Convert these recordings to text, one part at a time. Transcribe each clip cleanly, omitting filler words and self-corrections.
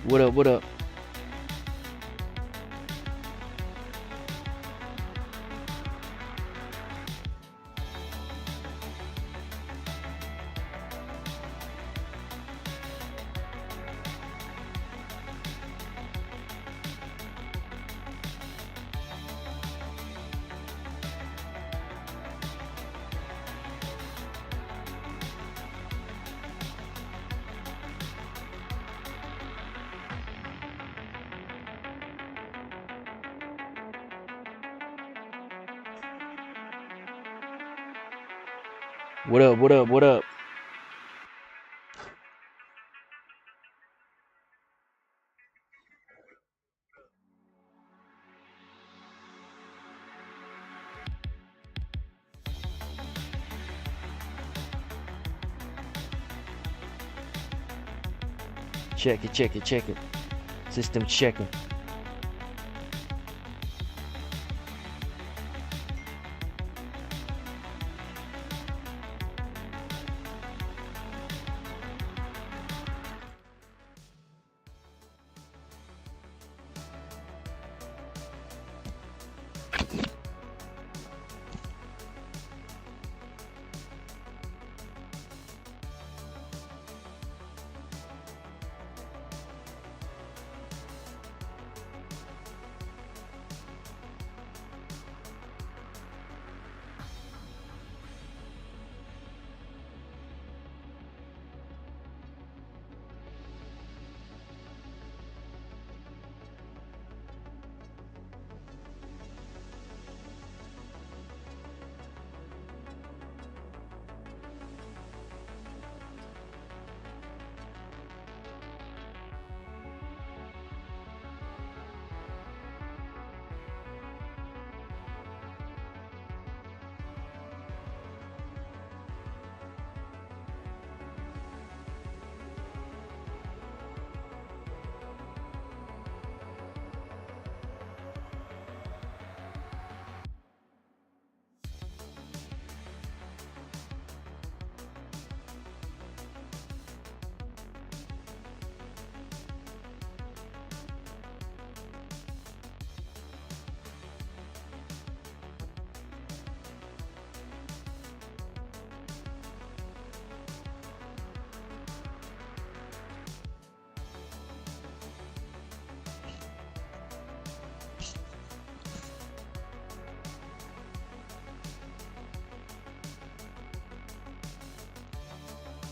What up? What up? What up? What up? What up? Check it, check it, check it. System checking.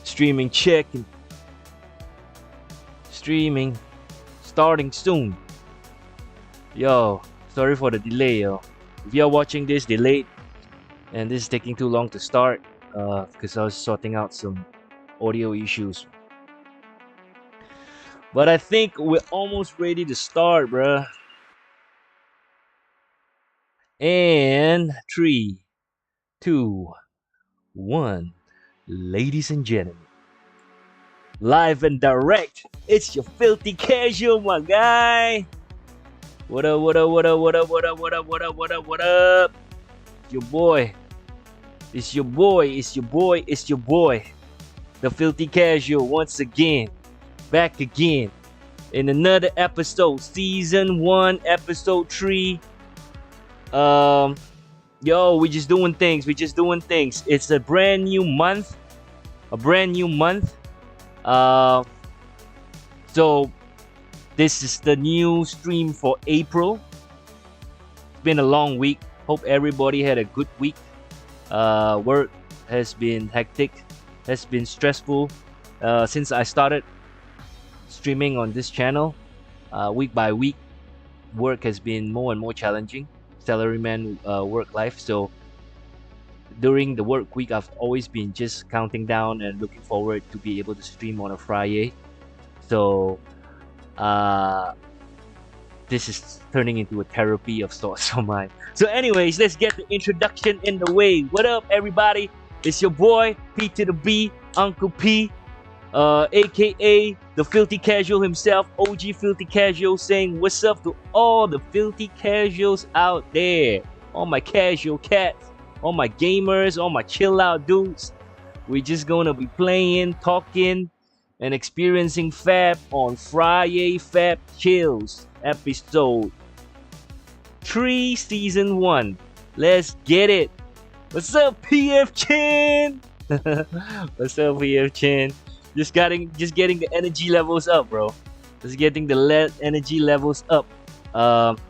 Streaming checking. Streaming. Starting soon. Yo, sorry for the delay, yo. If you're watching this delayed and this is taking too long to start, because I was sorting out some audio issues. But I think we're almost ready to start, bruh. And 3, 2, 1. Ladies and gentlemen, live and direct, it's your filthy casual, my guy. What up, what up, what up, what up, what up, what up, what up, what up, what up? Your boy. It's your boy, it's your boy, it's your boy. The filthy casual once again. Back again in another episode, season 1, episode 3. Yo, we just doing things. It's a brand new month. So this is the new stream for April. It's been a long week. Hope everybody had a good week. Work has been hectic, has been stressful. Since I started streaming on this channel, week by week, work has been more and more challenging. Salaryman work life. So during the work week, I've always been just counting down and looking forward to be able to stream on a Friday. So this is turning into a therapy of sorts of mine. So anyways, let's get the introduction in the way. What up, everybody? It's your boy P to the B, Uncle P, aka the filthy casual himself, OG filthy casual, saying what's up to all the filthy casuals out there, all my casual cats, all my gamers, all my chill out dudes. We're just gonna be playing, talking, and experiencing Fab on FRIYAY FAB CHILLZ episode 3 season 1. Let's get it. What's up, PF Chin? What's up, PF Chin? Just getting the energy levels up, bro. Just getting the energy levels up.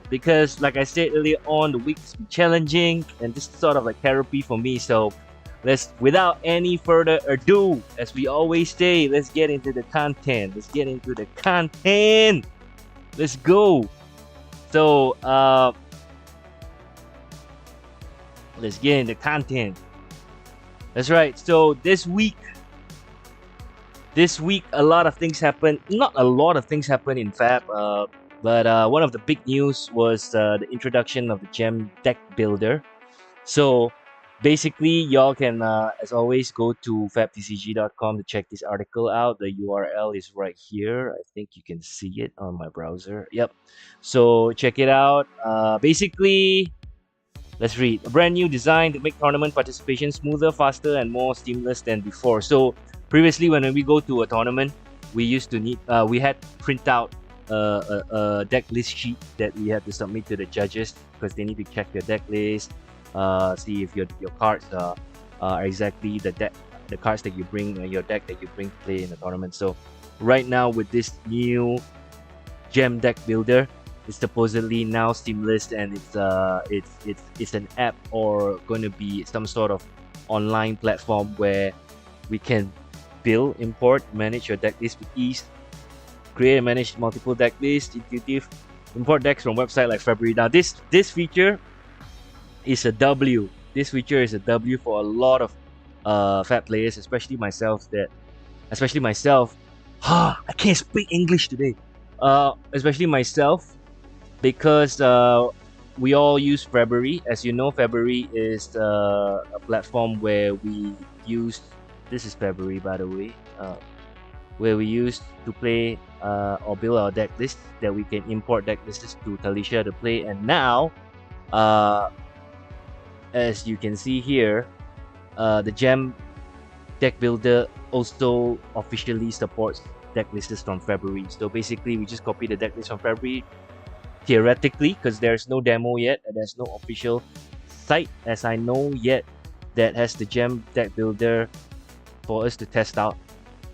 Because like I said earlier on, the week's been challenging, and this is sort of like therapy for me. So let's, without any further ado, as we always say, let's get into the content. Let's get into the content. Let's go. So let's get into content. That's right. So this week a lot of things happened. Not a lot of things happened in Fab, but one of the big news was the introduction of the Gem Deck Builder. So basically, y'all can, as always, go to fabtcg.com to check this article out. The URL is right here. I think you can see it on my browser. Yep. So check it out. Basically, let's read. A brand new design to make tournament participation smoother, faster, and more seamless than before. So previously, when we go to a tournament, we used to need, we had to print out a deck list sheet that we had to submit to the judges because they need to check your deck list, see if your cards are exactly the cards that you bring, your deck that you bring to play in the tournament. So right now with this new Gem Deck Builder, it's supposedly now seamless, and it's an app or going to be some sort of online platform where we can build, import, manage your deck list with ease, create and manage multiple deck lists, intuitive, import decks from website like February. Now this feature is a W. This feature is a W for a lot of Fab players, especially myself. I can't speak English today. Especially myself, because we all use February. As you know, February is a platform where we use. This is February, by the way, where we use to play or build our deck list that we can import deck lists to Talishar to play. And now, as you can see here, the Gem Deck Builder also officially supports deck lists from February. So basically, we just copy the deck list from February. Theoretically, because there's no demo yet, and there's no official site, as I know, yet that has the Gem Deck Builder for us to test out.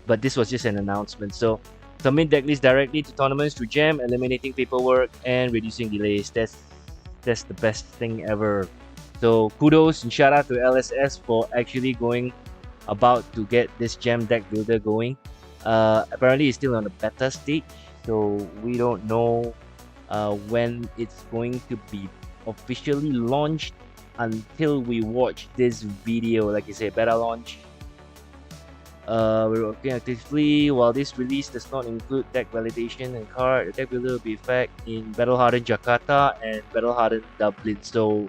But this was just an announcement. So submit deck list directly to tournaments through Gem, eliminating paperwork and reducing delays. That's the best thing ever. So kudos and shout out to LSS for actually going about to get this Gem Deck Builder going. Apparently it's still on the beta stage, so we don't know when it's going to be officially launched until we watch this video. Like I said, beta launch. We're working actively. While this release does not include deck validation and card, the deck builder will be effect in Battle Hardened Jakarta and Battle Hardened Dublin. So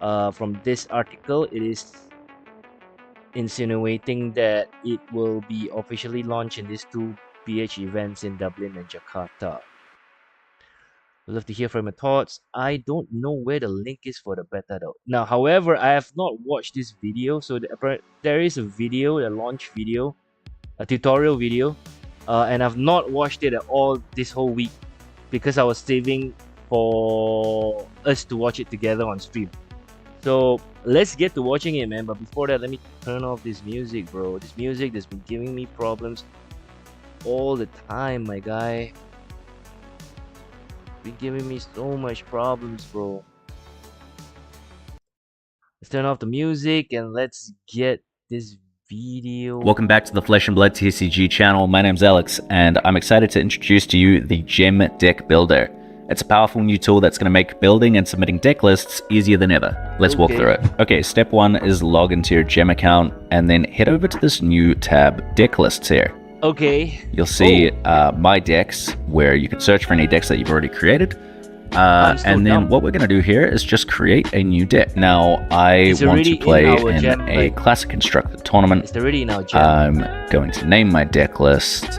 from this article, it is insinuating that it will be officially launched in these two PH events in Dublin and Jakarta. I'd love to hear from your thoughts. I don't know where the link is for the beta though. Now, however, I have not watched this video. So there is a video, a launch video, a tutorial video, and I've not watched it at all this whole week because I was saving for us to watch it together on stream. So let's get to watching it, man. But before that, let me turn off this music, bro. This music that's been giving me problems all the time, my guy. Been giving me so much problems, bro. Let's turn off the music and let's get this video. Welcome back to the Flesh and Blood TCG channel. My name's Alex, and I'm excited to introduce to you the Gem Deck Builder. It's a powerful new tool that's going to make building and submitting deck lists easier than ever. Let's walk through it. Okay, step one is log into your Gem account and then head over to this new tab, Deck Lists here. Okay. You'll see My Decks, where you can search for any decks that you've already created. And then what we're going to do here is just create a new deck. Now, I want to play in a Classic Constructed tournament. It's already in our Gem. I'm going to name my deck list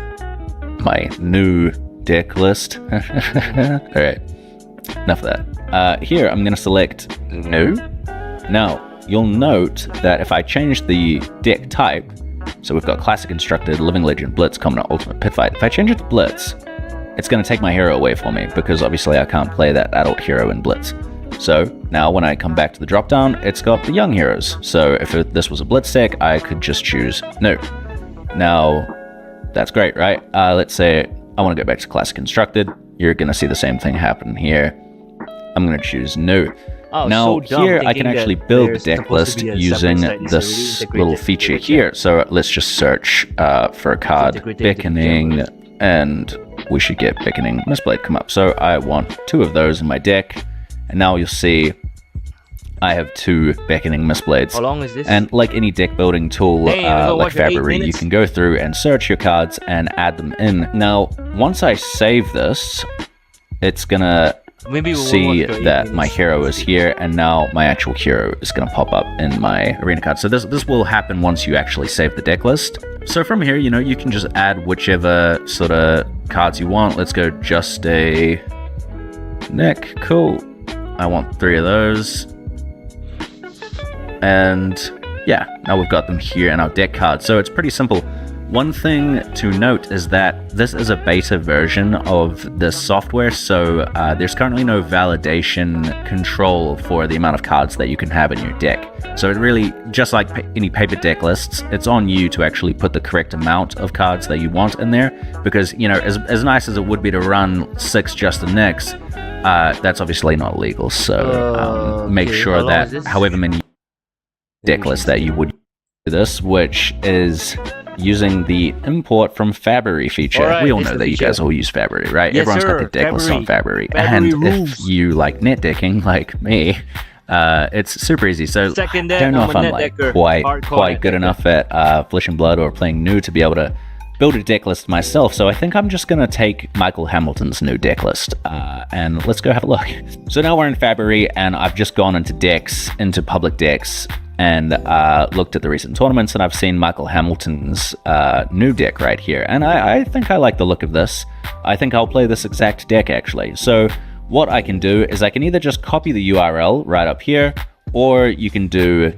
my new deck list. Alright, enough of that. Here, I'm going to select New. Now, you'll note that if I change the deck type So we've got Classic Constructed, Living Legend, Blitz, Common, Ultimate, Pit Fight. If I change it to Blitz, it's going to take my hero away for me, because obviously I can't play that adult hero in Blitz. So now when I come back to the drop-down, it's got the young heroes. So if this was a Blitz deck, I could just choose no. Now, that's great, right? Let's say I want to go back to Classic Constructed. You're going to see the same thing happen here. I'm going to choose no. Oh, now so here I can actually build the deck list using this little feature here. So let's just search for a card, Beckoning, and we should get Beckoning Mistblade come up. So I want 2 of those in my deck, and now you'll see I have 2 Beckoning Mistblades. How long is this? And like any deck building tool, like Fabry, you can go through and search your cards and add them in. Now, once I save this, it's gonna see that my hero is here, and now my actual hero is going to pop up in my arena card. So this will happen once you actually save the deck list. So from here, you know, you can just add whichever sort of cards you want. Let's go just a Nick. Cool. I want 3 of those. And yeah, now we've got them here in our deck card. So it's pretty simple. One thing to note is that this is a beta version of the software, so there's currently no validation control for the amount of cards that you can have in your deck. So it really, just like any paper deck lists, it's on you to actually put the correct amount of cards that you want in there, because, you know, as nice as it would be to run 6 Justin Nicks, that's obviously not legal, so make sure that however many deck lists that you would do this, which is using the import from Fabry feature. Right, we all know that you guys all use Fabry, right? Yes, everyone's got their deck list on Fabry. And if you like net decking like me, it's super easy. So I don't know if I'm like quite good enough at Flesh and Blood or playing new to be able to build a deck list myself. So I think I'm just going to take Michael Hamilton's new deck list and let's go have a look. So now we're in Fabry, and I've just gone into public decks, and looked at the recent tournaments, and I've seen Michael Hamilton's new deck right here, and I think I like the look of this. I think I'll play this exact deck actually. So what I can do is I can either just copy the URL right up here, or you can do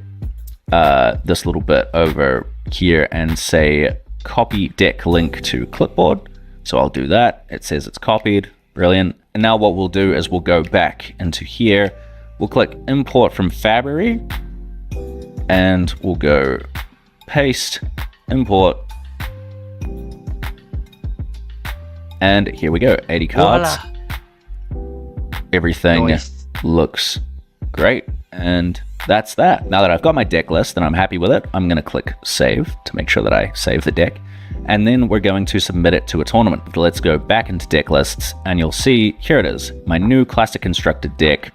this little bit over here and say copy deck link to clipboard. So I'll do that. It says it's copied. Brilliant. And now what we'll do is we'll go back into here. We'll click import from Fabry, and we'll go paste, import, and here we go, 80 cards. Voila. Everything looks great, and that's that. Now that I've got my deck list and I'm happy with it, I'm going to click save to make sure that I save the deck, and then we're going to submit it to a tournament. Let's go back into deck lists, and you'll see, here it is, my new Classic Constructed deck.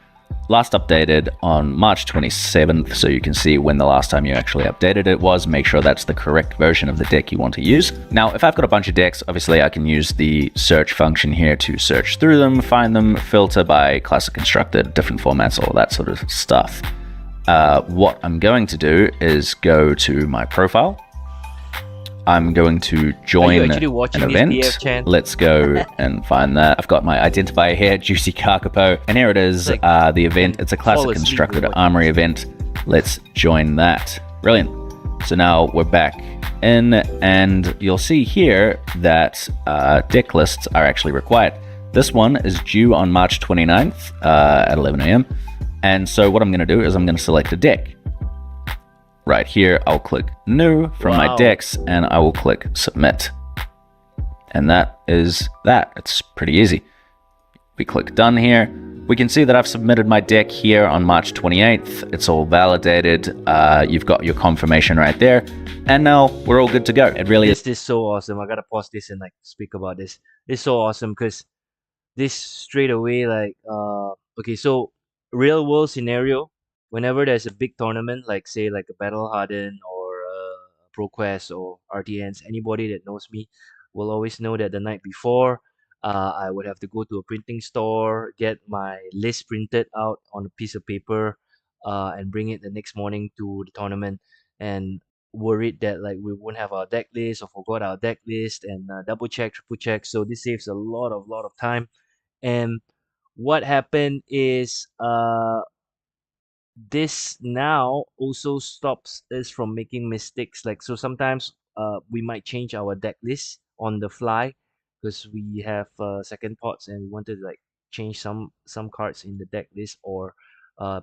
Last updated on March 27th, so you can see when the last time you actually updated it was. Make sure that's the correct version of the deck you want to use. Now, if I've got a bunch of decks, obviously I can use the search function here to search through them, find them, filter by Classic Constructed, different formats, all that sort of stuff. What I'm going to do is go to my profile. I'm going to join an event. Let's go and find that. I've got my identifier here, Juicy Kakapo, and here it is, the event. It's a Classic Constructed Armory event. Let's join that. Brilliant. So now we're back in, and you'll see here that deck lists are actually required. This one is due on March 29th at 11 AM. And so what I'm going to do is I'm going to select a deck. Right here, I'll click new from my decks, and I will click submit. And that is that. It's pretty easy. We click done here. We can see that I've submitted my deck here on March 28th. It's all validated. You've got your confirmation right there. And now we're all good to go. It really is. This is so awesome. I gotta pause this and like speak about this. It's so awesome because this straight away, like, okay, so real world scenario. Whenever there's a big tournament, like say like a Battle Harden or ProQuest or RTNs, anybody that knows me will always know that the night before, I would have to go to a printing store, get my list printed out on a piece of paper, and bring it the next morning to the tournament, and worried that like we won't have our deck list or forgot our deck list, and double check, triple check. So this saves a lot of time. And what happened is this now also stops us from making mistakes. Like, so sometimes we might change our deck list on the fly because we have second thoughts and we wanted to like change some cards in the deck list or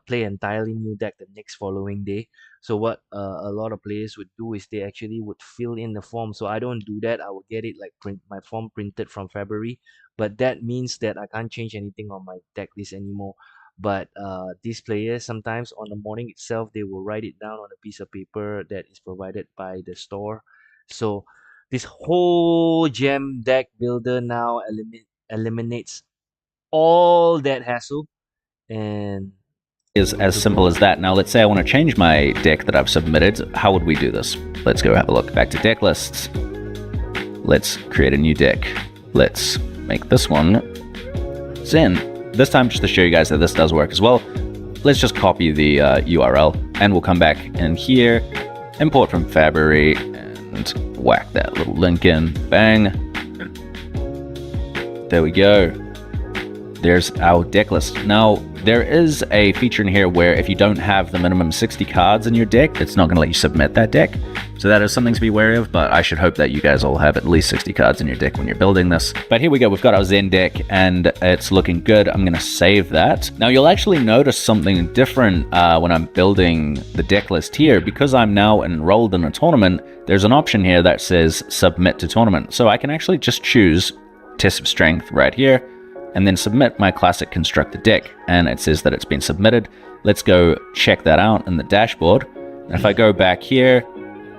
play entirely new deck the next following day. So what a lot of players would do is they actually would fill in the form. So I don't do that. I will get it like print my form printed from February, but that means that I can't change anything on my deck list anymore. But these players sometimes on the morning itself they will write it down on a piece of paper that is provided by the store. So this whole gem deck builder now eliminates all that hassle and Is as simple as that. Now, let's say I want to change my deck that I've submitted. How would we do this? Let's go have a look. Back to deck lists. Let's create a new deck. Let's make this one Zen. This time, just to show you guys that this does work as well, let's just copy the URL and we'll come back in here, import from February, and whack that little link in. Bang. There we go. There's our deck list. Now, there is a feature in here where if you don't have the minimum 60 cards in your deck, it's not going to let you submit that deck. So that is something to be wary of, but I should hope that you guys all have at least 60 cards in your deck when you're building this. But here we go, we've got our Zen deck and it's looking good. I'm going to save that. Now you'll actually notice something different when I'm building the deck list here. Because I'm now enrolled in a tournament, there's an option here that says submit to tournament. So I can actually just choose test of strength right here, and then submit my classic constructed deck, and it says that it's been submitted. Let's go check that out in the dashboard. And if I go back here,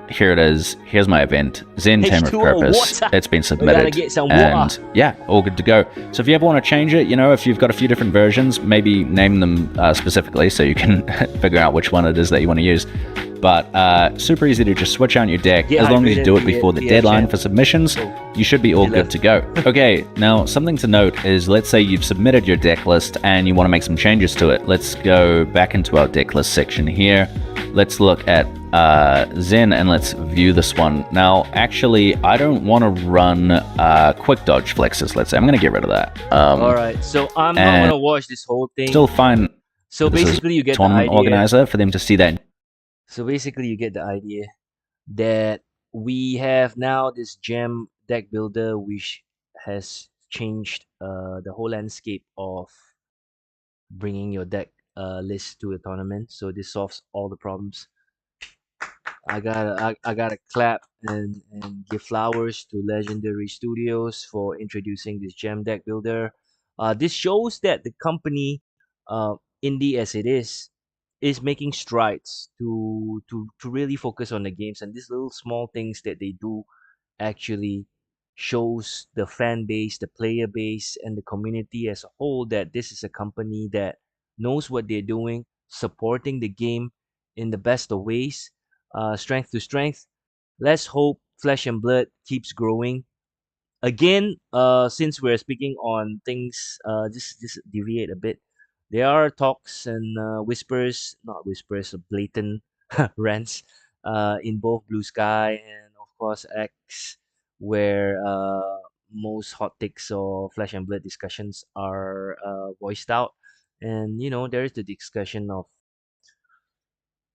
here it is. Here's my event, Zen Tamer of Purpose. It's been submitted, and yeah, all good to go. So if you ever want to change it, you know, if you've got a few different versions, maybe name them specifically so you can figure out which one it is that you want to use. But super easy to just switch out your deck. As long as you do it before the deadline for submissions, you should be all good to go. Okay, now something to note is, let's say you've submitted your deck list and you want to make some changes to it. Let's go back into our deck list section here. Let's look at Zen and let's view this one. Now, actually, I don't want to run quick dodge flexes. Let's say I'm going to get rid of that. All right, so I'm not going to watch this whole thing. Still fine. So basically, you get the tournament idea. Organizer for them to see that. So basically, you get the idea that we have now this gem deck builder which has changed the whole landscape of bringing your deck list to a tournament. So this solves all the problems. I gotta clap and give flowers to Legendary Studios for introducing this gem deck builder. This shows that the company, indie as it is making strides to really focus on the games, and these little small things that they do actually shows the fan base, the player base, and the community as a whole that this is a company that knows what they're doing, supporting the game in the best of ways, strength to strength. Let's hope Flesh and Blood keeps growing. Again, since we're speaking on things, just deviate a bit. There are talks and whispers, not whispers, blatant rants, in both Blue Sky and of course X, where most hot takes or Flesh and Blood discussions are voiced out, and you know there is the discussion of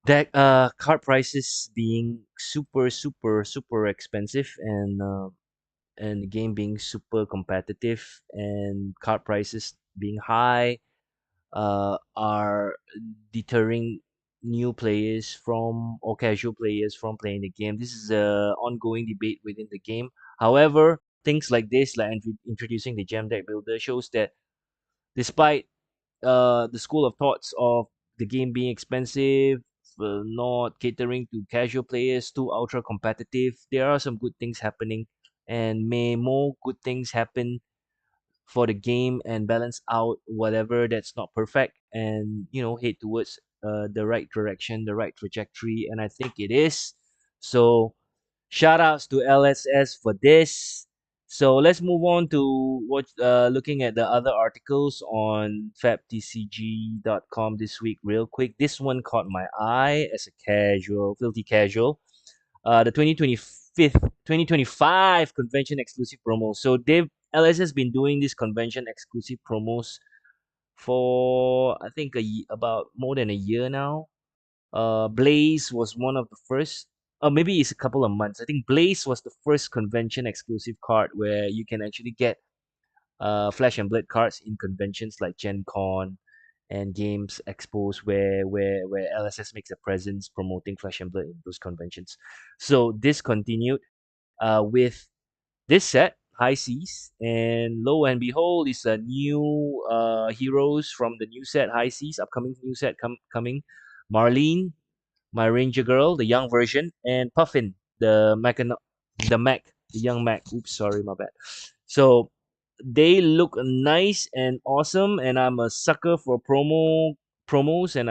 that card prices being super expensive and the game being super competitive and card prices being high are deterring new players from or casual players from playing the game. This is a ongoing debate within the game. However, things like this, like introducing the gem deck builder, shows that despite the school of thoughts of the game being expensive, not catering to casual players, too ultra competitive, there are some good things happening, and may more good things happen for the game and balance out whatever that's not perfect, and you know head towards the right direction, the right trajectory, and I think it is. So shout outs to LSS for this. So let's move on to what looking at the other articles on fabtcg.com this week real quick. This one caught my eye as a filthy casual. The 2025 convention exclusive promo. So LS has been doing these convention exclusive promos for I think about more than a year now. Blaze was one of the first or maybe it's a couple of months. I think Blaze was the first convention exclusive card where you can actually get Flash and Blade cards in conventions like Gen Con and games expos where LSS makes a presence promoting Flash and Blade in those conventions. So this continued with this set, High Seas, and lo and behold, is a new heroes from the new set, High Seas, upcoming new set coming. Marlene, my Ranger Girl, the young version, and Puffin, the Mac, the young Mac. Oops, sorry, my bad. So they look nice and awesome, and I'm a sucker for promos, and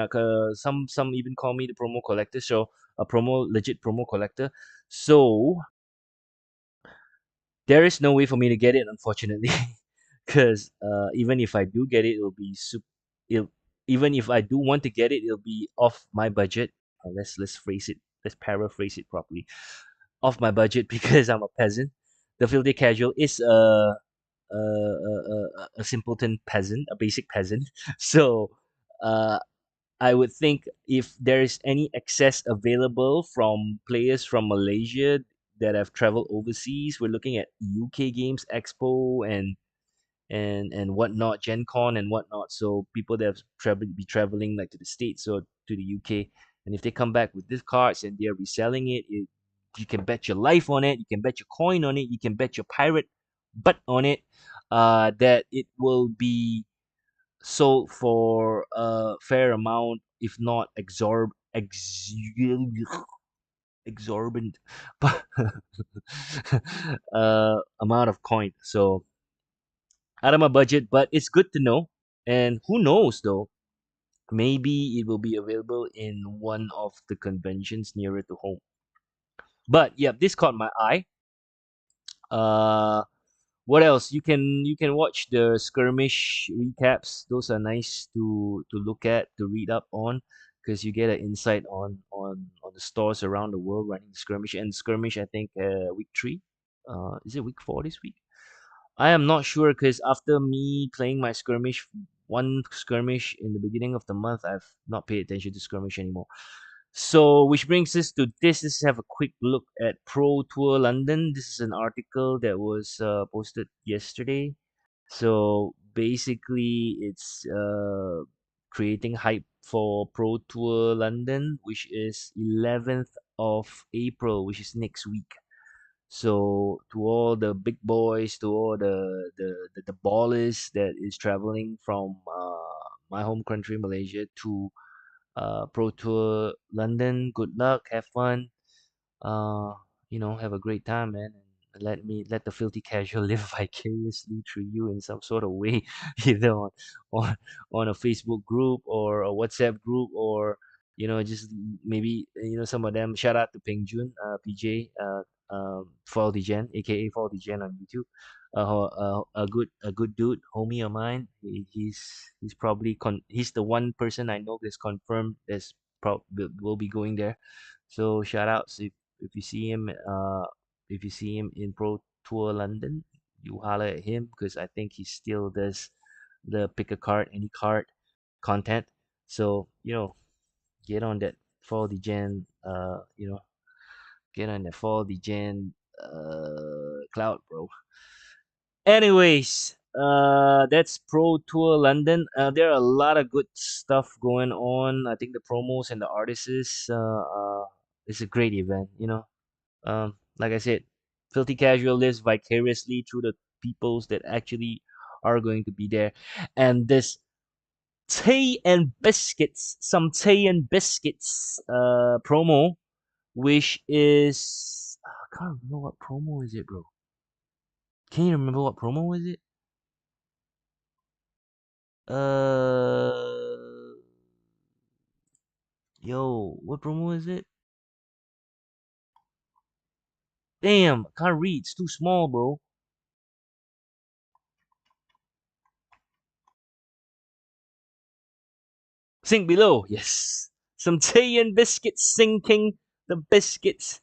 some even call me the promo collector. So a legit promo collector. So there is no way for me to get it, unfortunately, because even if I do get it, it'll be It'll, even if I do want to get it, it'll be off my budget. Let's phrase it. Let's paraphrase it properly. Off my budget because I'm a peasant. The filthy casual is a simpleton peasant, a basic peasant. So uh, I would think if there is any excess available from players from Malaysia that have traveled overseas, we're looking at UK Games Expo and whatnot, Gen Con and whatnot. So people that have traveling like to the States or to the UK, and if they come back with these cards and they're reselling it, you can bet your life on it, you can bet your coin on it, you can bet your pirate butt on it, that it will be sold for a fair amount, if not exorbitant, but amount of coin. So out of my budget, but it's good to know. And who knows though? Maybe it will be available in one of the conventions nearer to home. But yeah, this caught my eye. Uh, what else? You can watch the skirmish recaps. Those are nice to look at, to read up on, because you get an insight on the stores around the world running the skirmish. And skirmish, I think week 3. Is it week 4 this week? I am not sure because after me playing my skirmish, one skirmish in the beginning of the month, I've not paid attention to skirmish anymore. So, which brings us to this. Let's have a quick look at Pro Tour London. This is an article that was posted yesterday. So, basically, it's creating hype for Pro Tour London, which is 11th of April, which is next week. So to all the big boys, to all the ballers that is traveling from my home country Malaysia to Pro Tour London, good luck, have fun, uh, have a great time, man. And let the filthy casual live vicariously through you in some sort of way, either on on a Facebook group or a WhatsApp group, or just maybe some of them. Shout out to Peng Jun, PJ, Fall Degen, aka Fall Degen on YouTube. A good dude, homie of mine. He's probably he's the one person I know that's confirmed that's will be going there. So shout outs if you see him in Pro Tour London, you holler at him because I think he still does the pick a card, any card content. So get on that Fall Degen, get on that Fall Degen cloud, bro. Anyways, that's Pro Tour London. There are a lot of good stuff going on. I think the promos and the artists, it's a great event. Like I said, Filthy Casual lives vicariously through the peoples that actually are going to be there, and this tea and biscuits, some tea and biscuits, promo, which is I can't remember what promo is it, bro. Can you remember what promo was it? Uh, Yo, what promo is it? Damn, I can't read. It's too small, bro. Sink below. Yes. Some tea and biscuits sinking the biscuits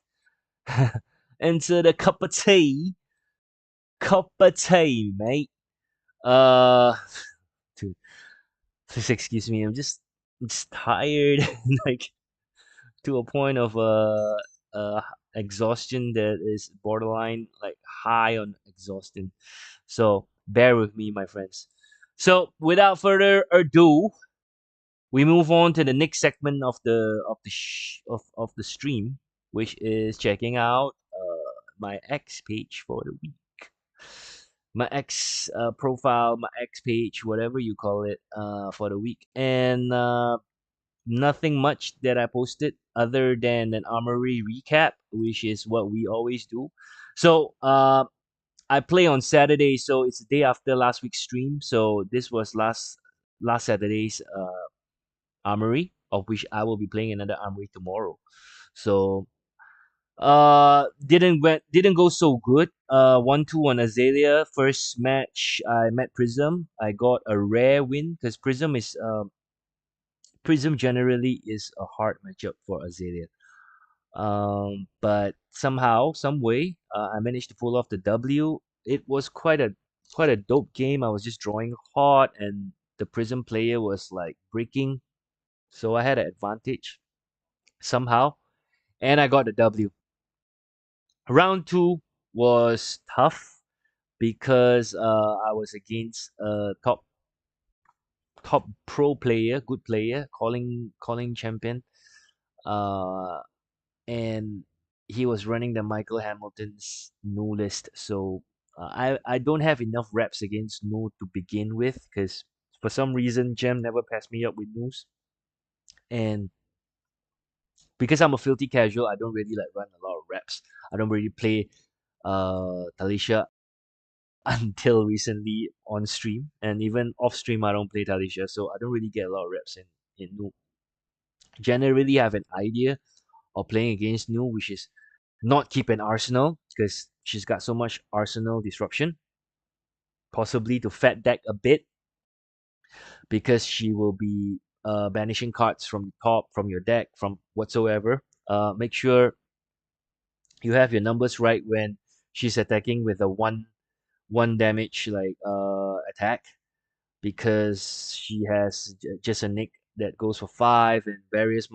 into the cup of tea. Cup of tea, mate. Uh, dude, please excuse me. I'm just tired, like to a point of exhaustion that is borderline like high on exhaustion. So bear with me, my friends. So without further ado, we move on to the next segment of the stream, which is checking out my X page for the week. My X profile, my X page, whatever you call it, for the week, and nothing much that I posted other than an armory recap, which is what we always do. So I play on Saturday, so it's the day after last week's stream. So this was last Saturday's armory, of which I will be playing another armory tomorrow. So didn't go so good. 1-2 on Azalea. First match I met Prism. I got a rare win because Prism generally is a hard matchup for Azalea. But somehow, some way, I managed to pull off the W. It was quite a dope game. I was just drawing hard, and the Prism player was like breaking, so I had an advantage somehow, and I got the W. Round two was tough because I was against a top pro player, good player, calling champion, uh, and he was running the Michael Hamilton's new list. So I don't have enough reps against new to begin with because for some reason Gem never passed me up with news, and because I'm a filthy casual, I don't really like run a lot of reps. I don't really play Talishar until recently on stream, and even off stream I don't play Talishar, so I don't really get a lot of reps in Noob. Generally, I have an idea of playing against Noob, which is not keep an arsenal because she's got so much arsenal disruption. Possibly to fat deck a bit because she will be banishing cards from the top, from your deck, from whatsoever. Make sure you have your numbers right when she's attacking with a one damage like attack, because she has just a nick that goes for 5 and various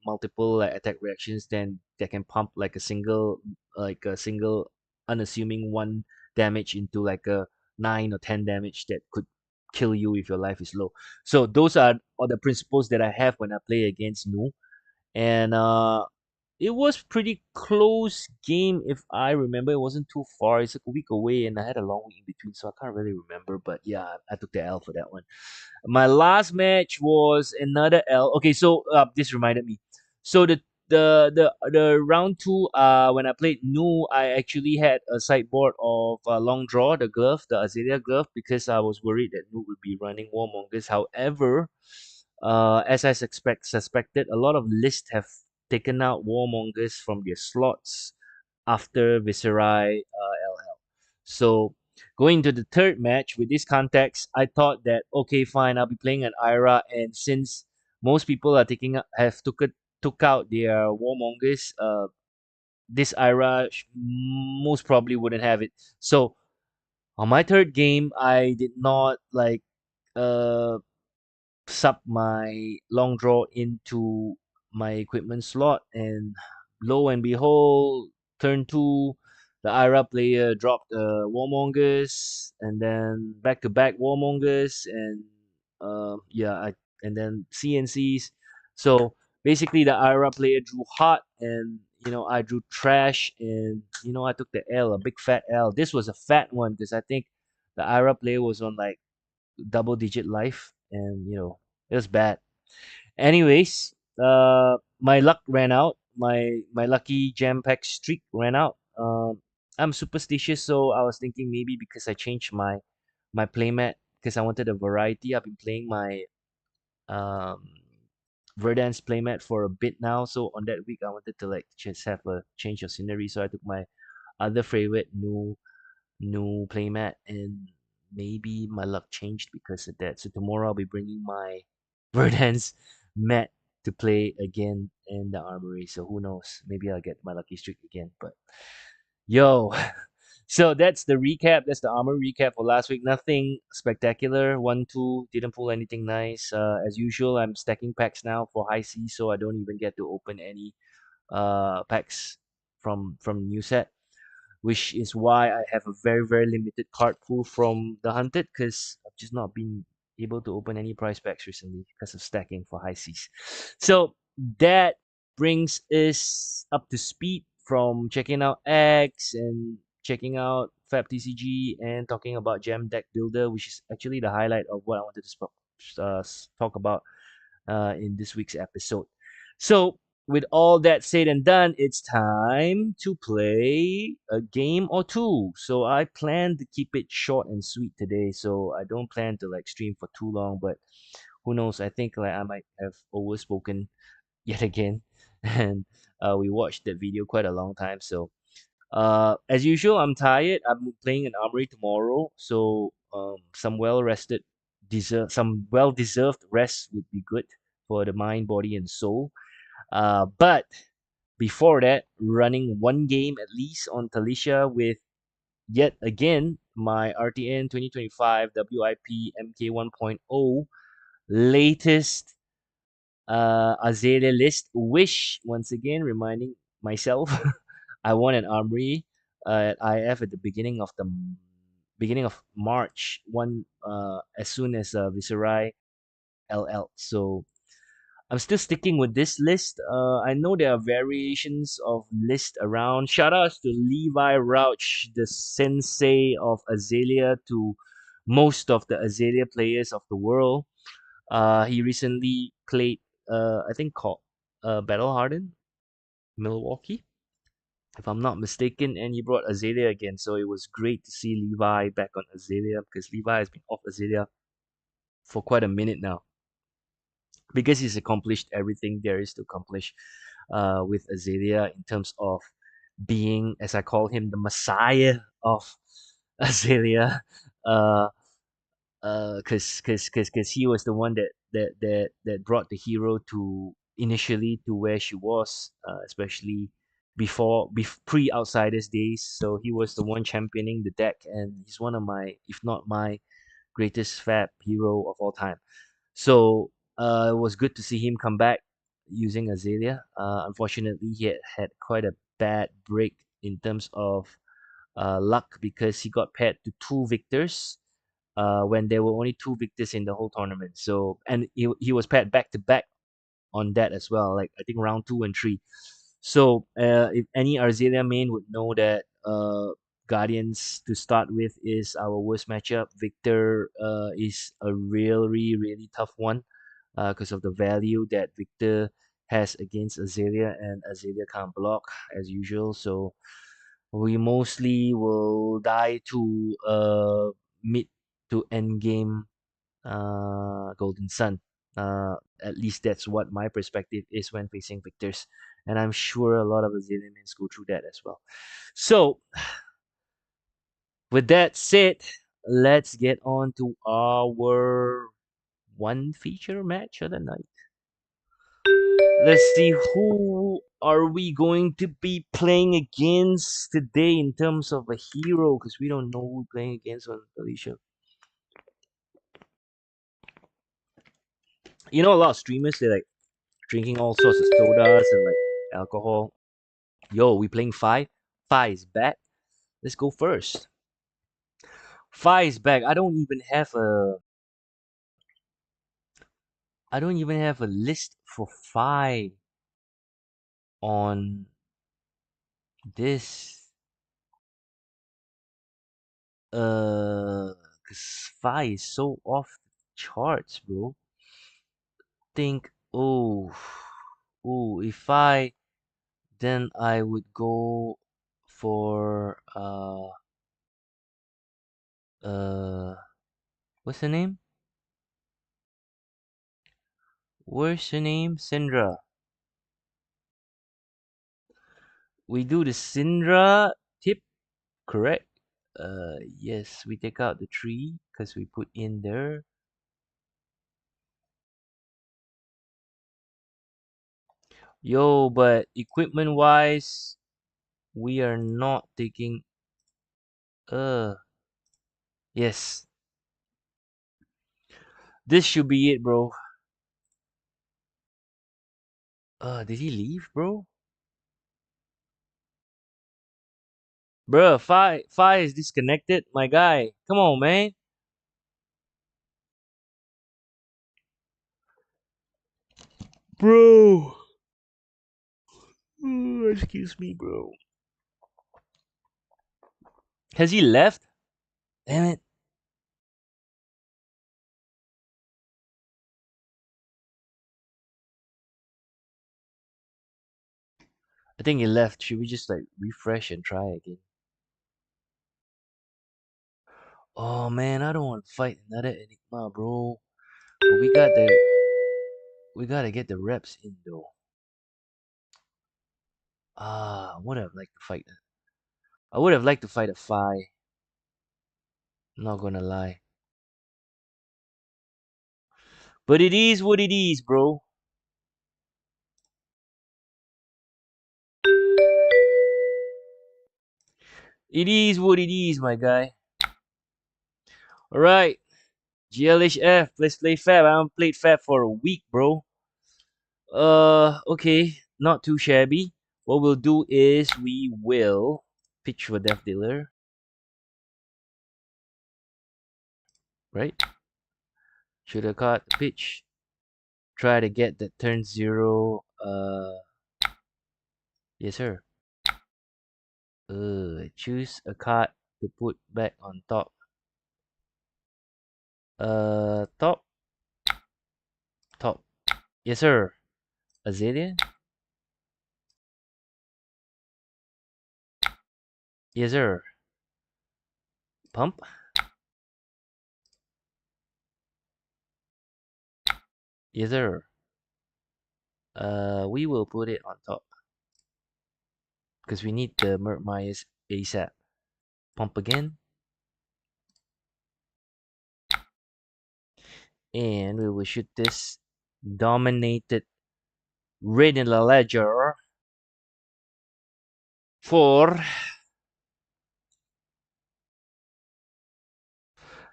multiple like attack reactions, then that can pump like a single unassuming 1 damage into like a 9 or 10 damage that could kill you if your life is low. So those are all the principles that I have when I play against Nu. And it was pretty close game if I remember. It wasn't too far. It's like a week away, and I had a long week in between, so I can't really remember. But yeah, I took the L for that one. My last match was another L. Okay, so this reminded me. So the round two, when I played Nu, I actually had a sideboard of long draw, the glove, the Azalea glove, because I was worried that Nu would be running Warmongers. However, as I suspected, a lot of lists have taken out Warmongers from their slots after Viserai LL. So going to the third match with this context, I thought that okay, fine, I'll be playing an Ira, and since most people are took out their Warmongers, this Ira most probably wouldn't have it. So on my third game, I did not like uh sub my long draw into my equipment slot, and lo and behold, turn two, the Ira player dropped Warmongers, and then back to back Warmongers, and yeah, and then CNCs. So basically, the Ira player drew hot, and I drew trash, and I took the L, a big fat L. This was a fat one because I think the Ira player was on like double digit life, and it was bad. Anyways, my luck ran out. My lucky jam pack streak ran out. I'm superstitious, so I was thinking maybe because I changed my playmat because I wanted a variety. I've been playing my um Verdansk playmat for a bit now, so on that week I wanted to like just have a change of scenery. So I took my other favorite new playmat, and maybe my luck changed because of that. So tomorrow I'll be bringing my Verdansk mat to play again in the armory. So who knows? Maybe I'll get my lucky streak again. But yo, so that's the recap. That's the armor recap for last week. Nothing spectacular. 1-2, didn't pull anything nice. As usual, I'm stacking packs now for high C, so I don't even get to open any packs from new set, which is why I have a very limited card pool from the hunted, because I've just not been able to open any prize packs recently because of stacking for high seas. So that brings us up to speed from checking out X and checking out Fab TCG and talking about Gem Deck Builder, which is actually the highlight of what I wanted to talk about in this week's episode. So, with all that said and done, it's time to play a game or two. So, I plan to keep it short and sweet today. So, I don't plan to like stream for too long, but who knows? I think like I might have overspoken yet again. And we watched that video quite a long time. So, as usual, I'm tired. I'm playing an armory tomorrow, so some well deserved rest would be good for the mind, body, and soul. But before that, running one game at least on Talishar with yet again my RTN 2025 WIP MK 1.0 latest Azalea list, which once again reminding myself I won an armory at IF at the beginning of March, one as soon as Viserai LL. So I'm still sticking with this list. I know there are variations of list around. Shout outs to Levi Rauch, the sensei of Azalea, to most of the Azalea players of the world. He recently played, I think called Battle Harden, Milwaukee, if I'm not mistaken, and he brought Azalea again. So it was great to see Levi back on Azalea, because Levi has been off Azalea for quite a minute now, because he's accomplished everything there is to accomplish with Azalea in terms of being, as I call him, the messiah of Azalea. Uh, cause he was the one that brought the hero to initially to where she was, especially pre Outsiders days. So he was the one championing the deck, and he's one of my, if not my, greatest Fab hero of all time. So it was good to see him come back using Azalea. Unfortunately, he had quite a bad break in terms of luck, because he got paired to two victors when there were only two victors in the whole tournament. So, and he was paired back to back on that as well. Like I think round 2 and 3. So if any Arzelia main would know that Guardians to start with is our worst matchup. Victor is a really tough one because of the value that Victor has against Azalea, and Azalea can't block as usual. So we mostly will die to mid to end game Golden Sun. At least that's what my perspective is when facing victors, and I'm sure a lot of Azalenians go through that as well. So, with that said, let's get on to our one feature match of the night. Let's see who are we going to be playing against today in terms of a hero, because we don't know who we're playing against on Alicia. You know, a lot of streamers, they like drinking all sorts of sodas and like alcohol. Yo, we playing Fi? Fi is back. Let's go first. Fi is back. I don't even have a list for Fi on this. Cause Fi is so off the charts, bro. Think, if I, then I would go for uh what's the name? Where's the name? Syndra. We do the Syndra tip, correct? Yes, we take out the tree because we put in there. Yo, but equipment wise, we are not taking. Uh, yes, this should be it, bro. Did he leave, bro? Bruh, Fi is disconnected. My guy. Come on, man. Bro. Excuse me, bro. Has he left? Damn it. I think he left. Should we just like refresh and try again? Oh man, I don't want to fight another Enigma, bro. But we gotta get the reps in though. Would have liked to fight. I would have liked to fight a Fi. I'm not gonna lie. But it is what it is, bro. It is what it is, my guy. Alright. GLHF, let's play Fab. I haven't played Fab for a week, bro. Okay. Not too shabby. What we'll do is we will pitch for Death Dealer. Right? Should have caught the pitch. Try to get that turn 0. Yes, sir. Choose a card to put back on top. Top. Top. Yes, sir. Azalea? Yes, sir. Pump? Yes, sir. We will put it on top. Because we need the Merc Myers ASAP. Pump again. And we will shoot this dominated red in the ledger for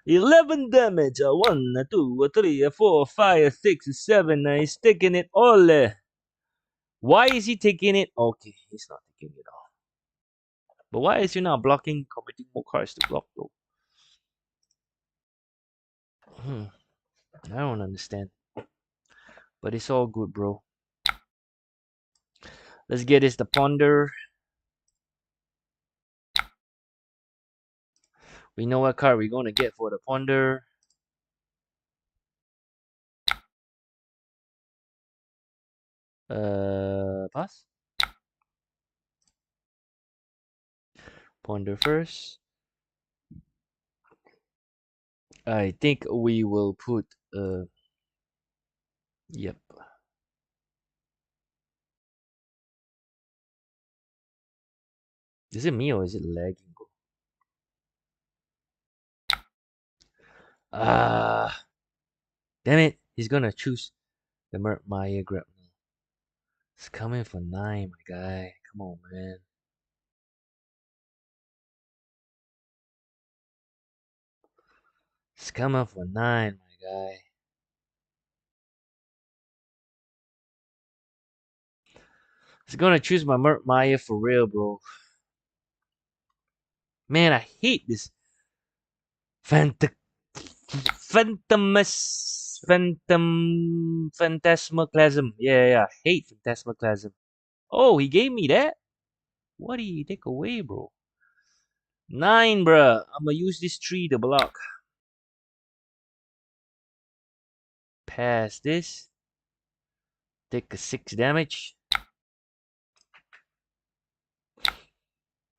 11 damage. 1, 2, 3, 4, 5, 6, 7. He's taking it all. Why is he taking it? Okay, he's not taking it all. But why is he not blocking, committing more cards to block though? I don't understand. But it's all good, bro. Let's get this the ponder. We know what card we're gonna get for the ponder. Pass. Ponder first. I think we will put yep. Is it me or is it lagging? Ah, damn it! He's gonna choose the Maya grab. It's coming for 9, my guy. Come on, man. It's coming for 9, my guy. He's gonna choose my Maya for real, bro. Man, I hate this phantasmaclasm. Yeah, I hate phantasmaclasm. Oh, he gave me that? What did he take away, bro? 9, bruh. I'm gonna use this 3 to block. Pass this. Take a 6 damage.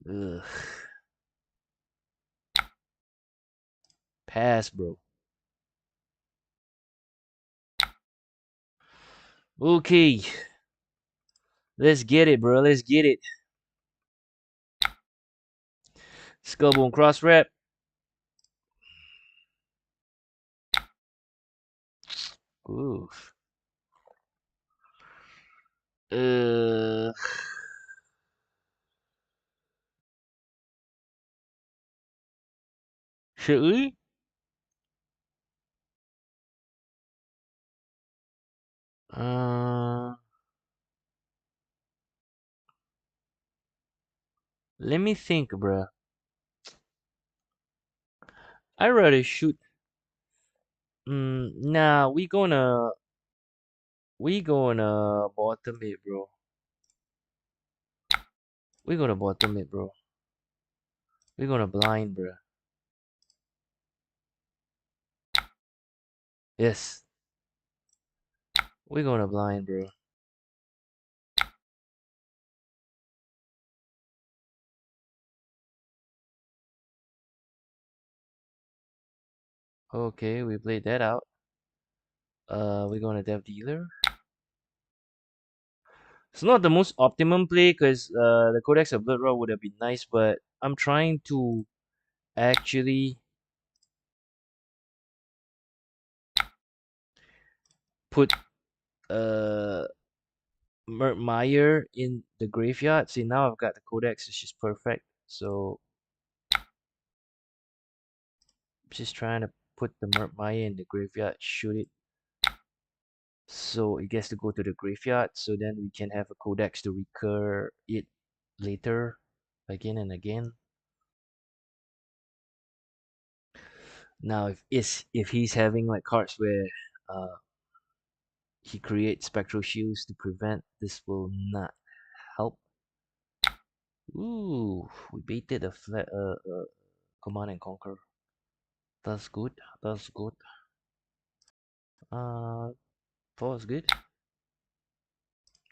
Ugh. Pass, bro. Okay. Let's get it, bro. Let's get it. Skullbone cross rep. Oof. Uh. Should we? Uh. Let me think, bruh. I rather shoot. Nah, we gonna bottom it, bro. We gonna bottom it, bro. We gonna blind, bro. Yes, we gonna blind, bro. Okay, we played that out. We're gonna dev dealer. It's not the most optimum play because the Codex of Blood Rod would have been nice, but I'm trying to actually put uh Meyer in the graveyard. See, now I've got the Codex, it's just perfect. So just trying to put the Maya in the graveyard, shoot it. So it gets to go to the graveyard, so then we can have a Codex to recur it later again and again. Now if he's having like cards where he creates spectral shields to prevent, this will not help. Ooh, we baited a flat command and conquer. That's good. That's good. Uh, was good.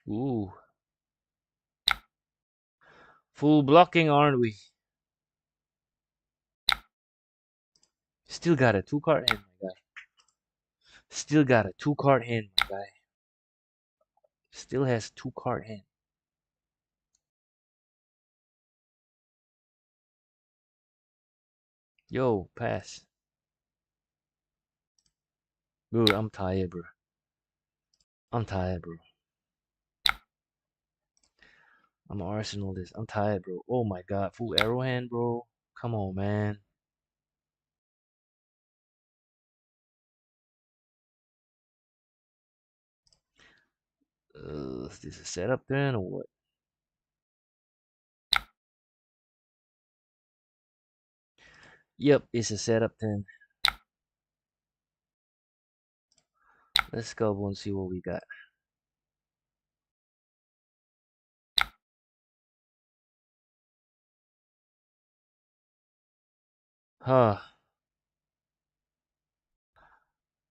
Ooh, full blocking, aren't we? Still got a 2 card hand, my guy. Still got a 2 card hand, my guy. Still has 2 card hand. Yo, pass. Bro, I'm tired, bro. I'm tired, bro. I'm Arsenal this. I'm tired, bro. Oh my god, full arrow hand, bro. Come on, man. Is this a setup then or what? Yep, it's a setup then. Let's go and see what we got. Huh.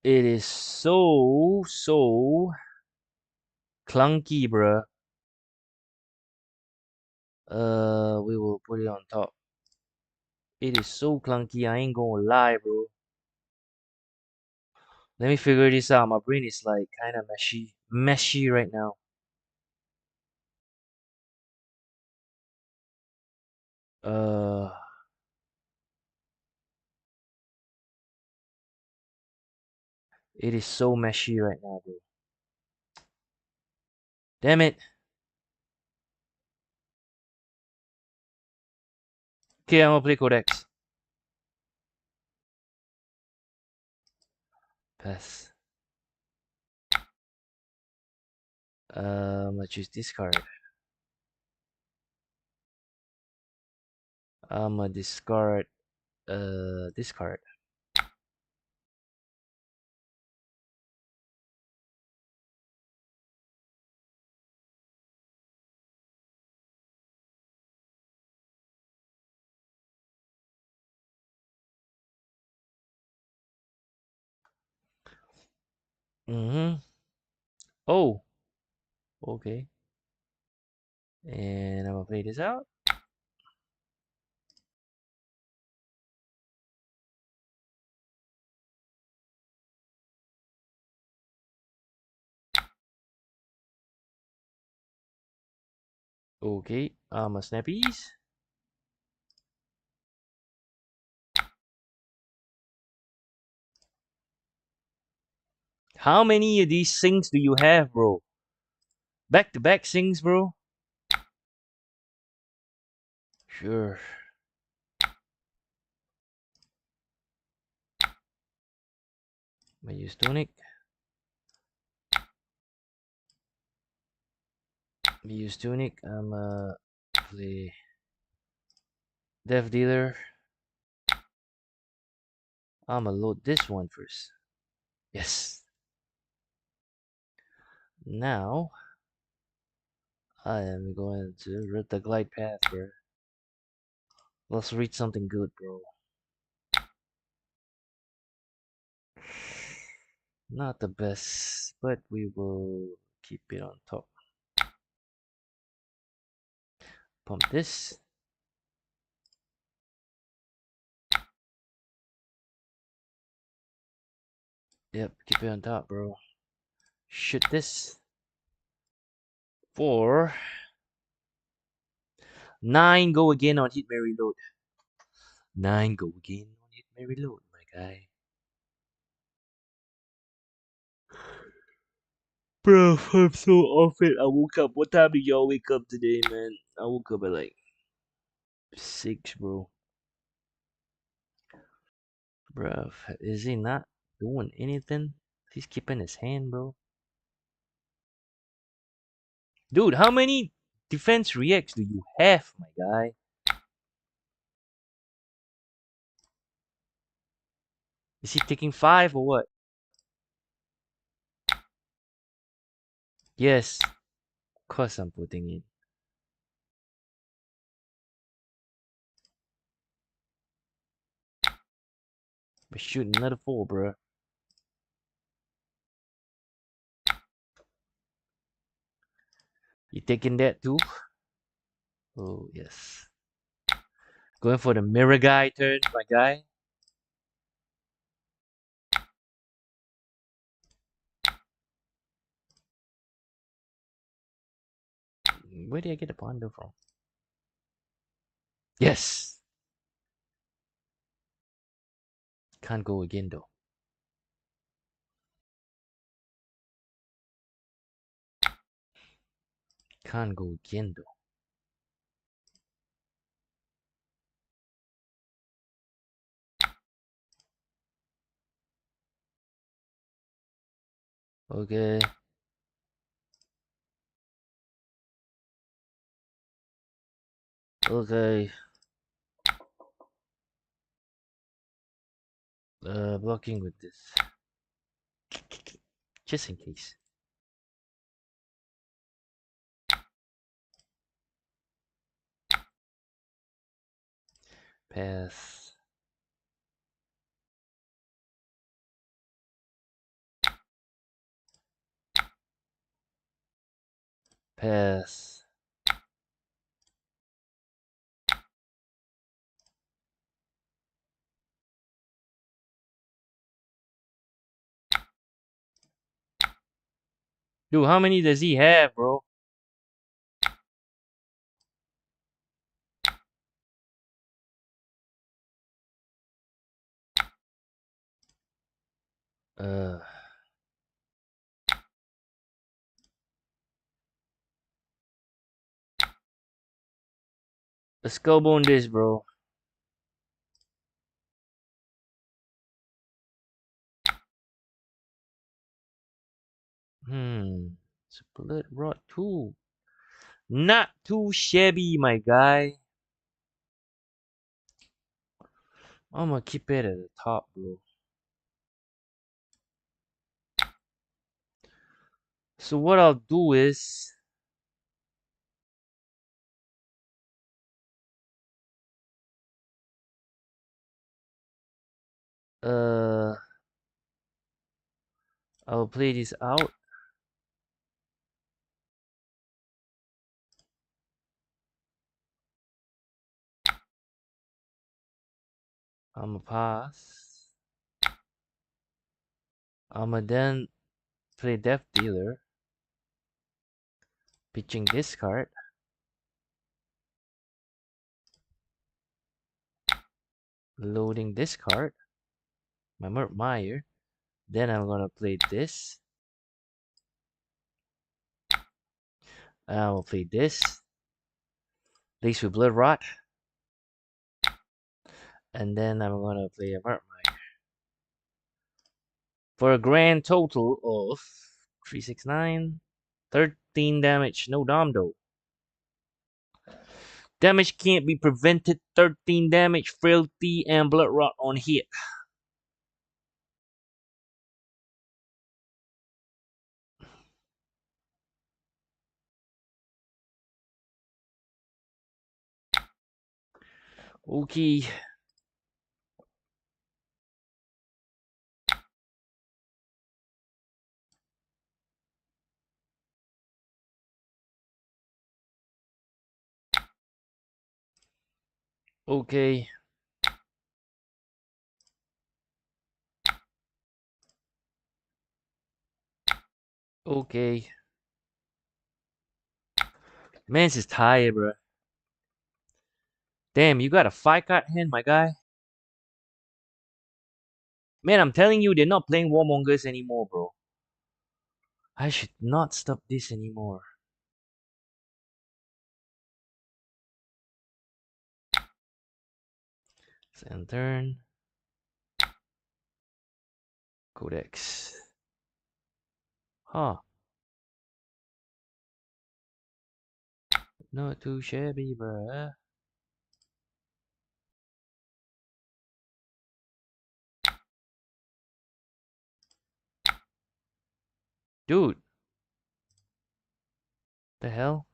It is so clunky, bruh. We will put it on top. It is so clunky, I ain't gonna lie, bro. Let me figure this out. My brain is like kind of meshy right now. Uh, it is so meshy right now, bro. Damn it. Okay, I'm gonna play Codex. Pass. I'm gonna choose this card. I'm gonna discard this card. Mm-hmm. Oh, okay. And I'm gonna play this out. Okay, I'm a snappies. How many of these things do you have, bro? Back to back things, bro? Sure. I'm gonna use tunic. I'm gonna use tunic. I'm gonna play Dev dealer. I'ma load this one first. Yes. Now I am going to read the glide path, bro. Let's read something good, bro. Not the best, but we will keep it on top. Pump this. Yep, keep it on top, bro. Shoot this. 4. 9 go again on hit Mary load. 9 go again on hit Mary load, my guy. Bro, I'm so off it. I woke up. What time did y'all wake up today, man? I woke up at like 6, bro. Bro, is he not doing anything? He's keeping his hand, bro. Dude, how many defense reacts do you have, my guy? Is he taking 5 or what? Yes. Of course I'm putting in. But shoot another 4, bro. You taking that too? Oh, yes. Going for the mirror guy turn, my guy. Where did I get the Pondo from? Yes! Can't go again though. Can't go again though. Okay. Okay. Blocking with this. Just in case. Pass. Pass. Dude, how many does he have, bro? Uh, let's go bone this, bro. Split rod too. Not too shabby, my guy. I'm gonna keep it at the top, bro. So what I'll do is uh I'll play this out. I'ma pass. I'ma then play Death Dealer. Pitching this card. Loading this card. My Meyer. Then I'm gonna play this. I will play this. Lace with Blood Rot. And then I'm gonna play a Meyer. For a grand total of 369. 13 damage. No dom though. Damage can't be prevented. 13 damage, frailty, and blood rot on hit. Okay. Okay. Okay. Mans is tired, bro. Damn, you got a 5-card hand, my guy. Man, I'm telling you, they're not playing Warmongers anymore, bro. I should not stop this anymore. Send turn. Codex. Huh. Not too shabby, bruh. Dude. The hell?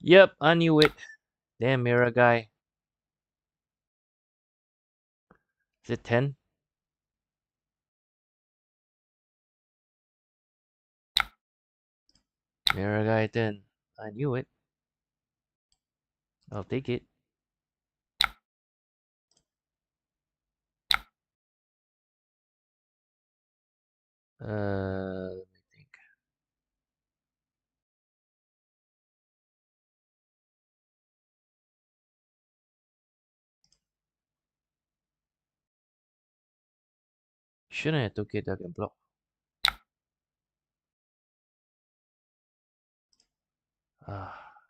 Yep, I knew it. Damn mirror guy. Is it 10? Mirror guy 10. I knew it. I'll take it. Let me think. Shouldn't have took it, I can block.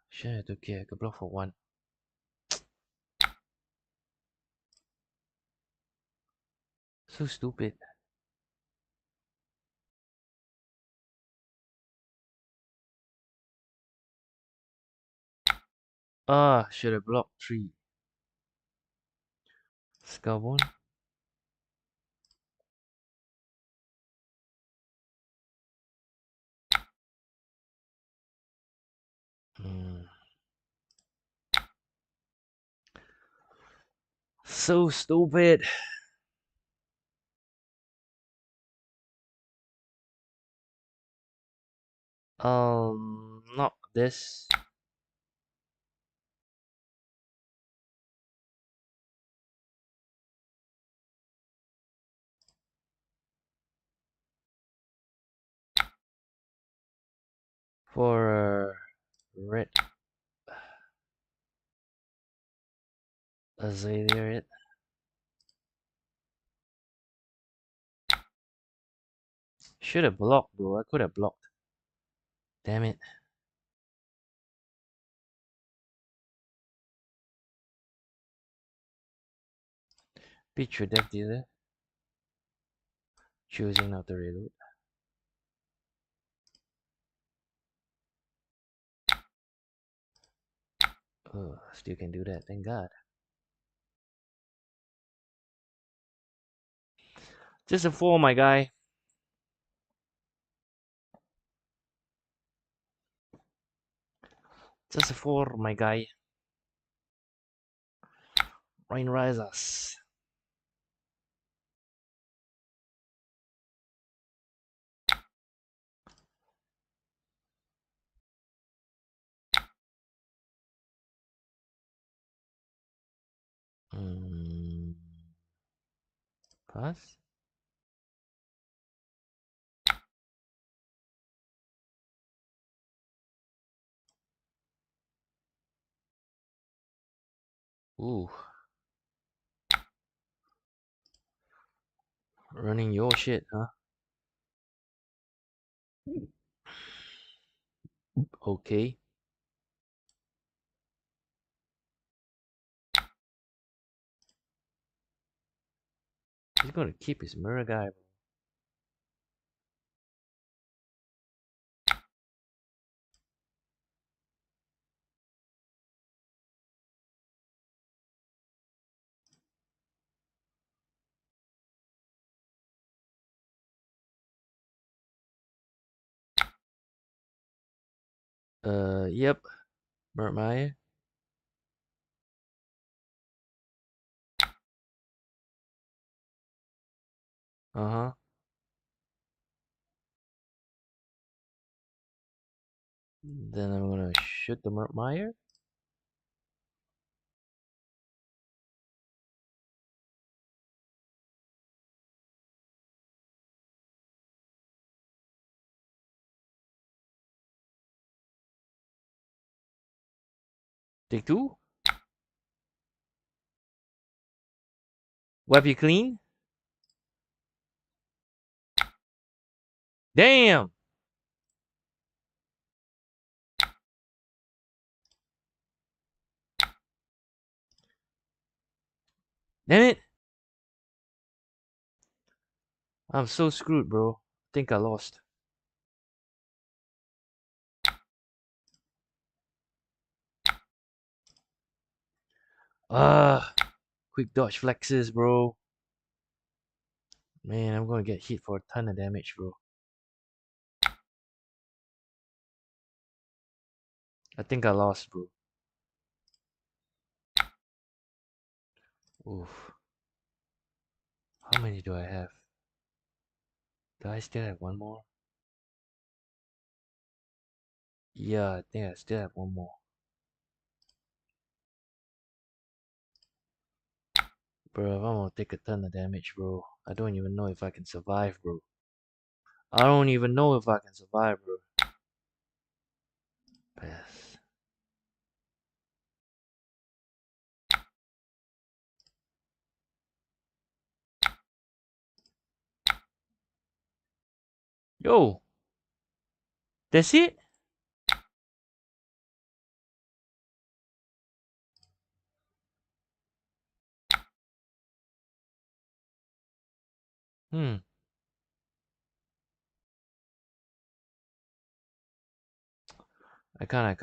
Shouldn't have took it, I can block for 1. So stupid. Should have blocked 3. Skull 1. So stupid. Not this. For red Azalea it. Should have blocked, bro. I could have blocked. Damn it. Picture death dealer. Choosing not to reload. Oh, still can do that, thank God. Just a 4, my guy. Just a 4, my guy. Rain rises. Pass. Ooh. Running your shit, huh? Okay. He's gonna keep his mirror guy. Yep. Bert Meyer. Uh-huh. Then I'm gonna shoot the Mert Meyer. Take two. Wipe you clean. Damn! Damn it! I'm so screwed, bro. Think I lost. Ah, quick dodge flexes, bro. Man, I'm gonna get hit for a ton of damage, bro. I think I lost, bro. Oof. How many do I have? Do I still have one more? Yeah, I think I still have one more. Bro, I'm gonna take a ton of damage, bro. I don't even know if I can survive, bro. I don't even know if I can survive, bro. Pass. Yo, that's it? Hmm. I can't. I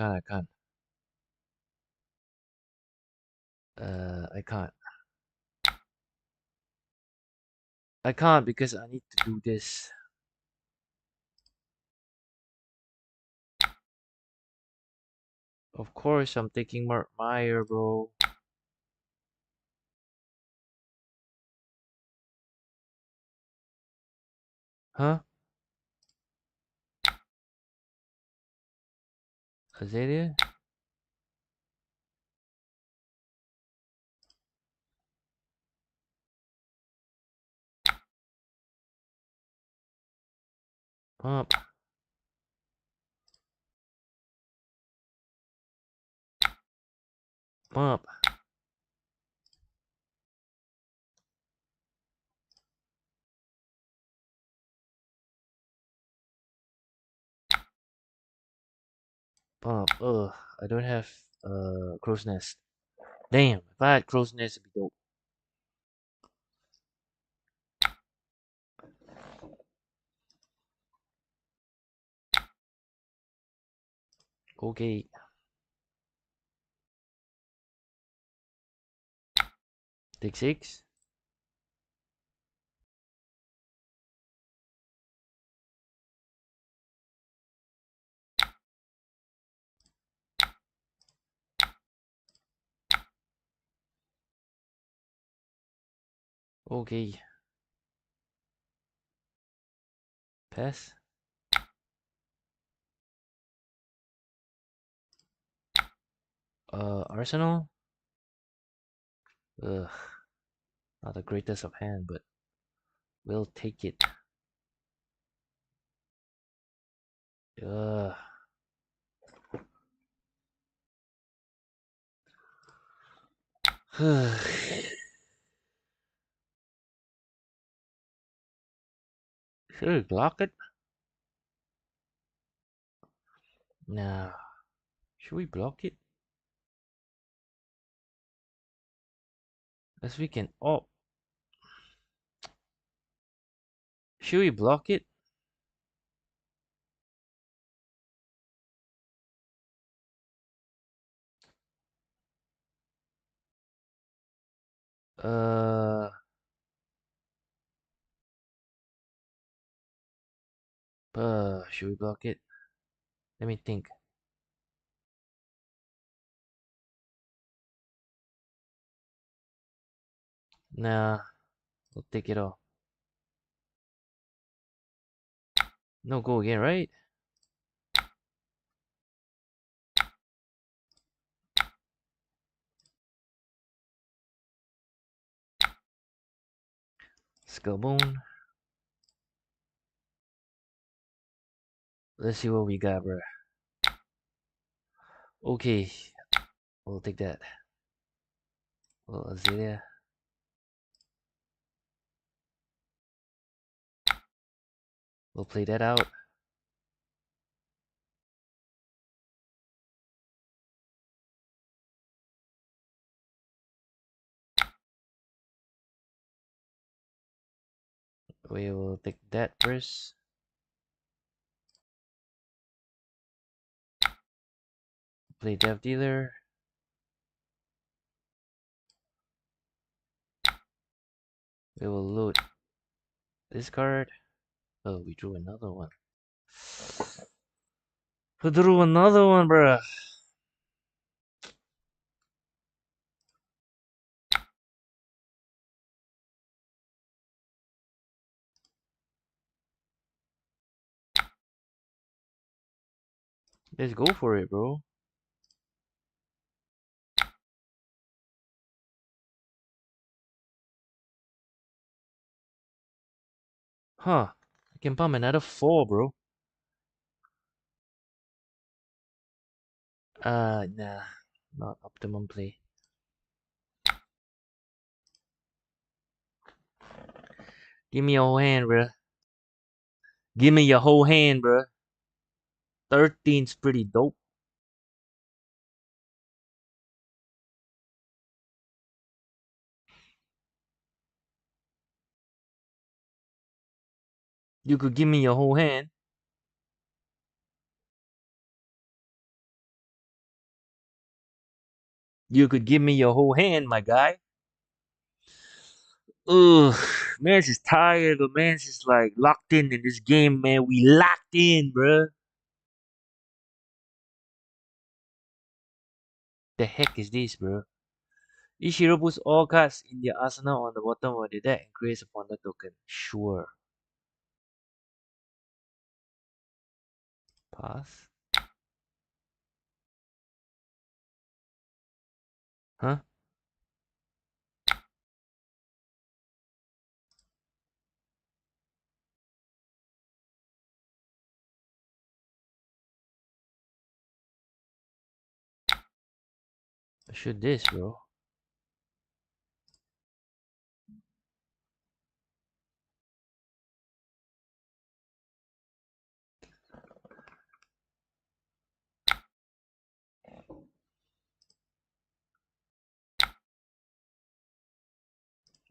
can't. I can't because I need to do this. Of course, I'm taking Mark Meyer, bro. Huh? Azalea? Pump. Pump. Pump. Ugh. I don't have crow's nest. Damn, if I had crow's nest, it'd be dope. Okay. Take six. Okay. Pass. Arsenal? Ugh. Not the greatest of hand, but we'll take it. Ugh. Should we block it? Nah. Should we block it? As we can. Oh. Should we block it? Uh, should we block it? Let me think. Nah, we'll take it off. No go again, right? Skullbone. Let's see what we got, bro. Okay, we'll take that. Little Azalea. We'll play that out. We will take that first. Play Dev Dealer. We will load this card. Oh, we drew another one. We drew another one, bruh. Let's go for it, bro. Huh. I can pump another 4, bro. Nah. Not optimum play. Give me your whole hand, bruh. Give me your whole hand, bruh. 13's pretty dope. You could give me your whole hand. You could give me your whole hand, my guy. Ugh, man's just tired, but man's just like locked in this game, man. We locked in, bruh. The heck is this, bro? Each hero puts all cards in their arsenal on the bottom of the deck and creates a ponder token. Sure. Pass. Huh? Shoot this, bro.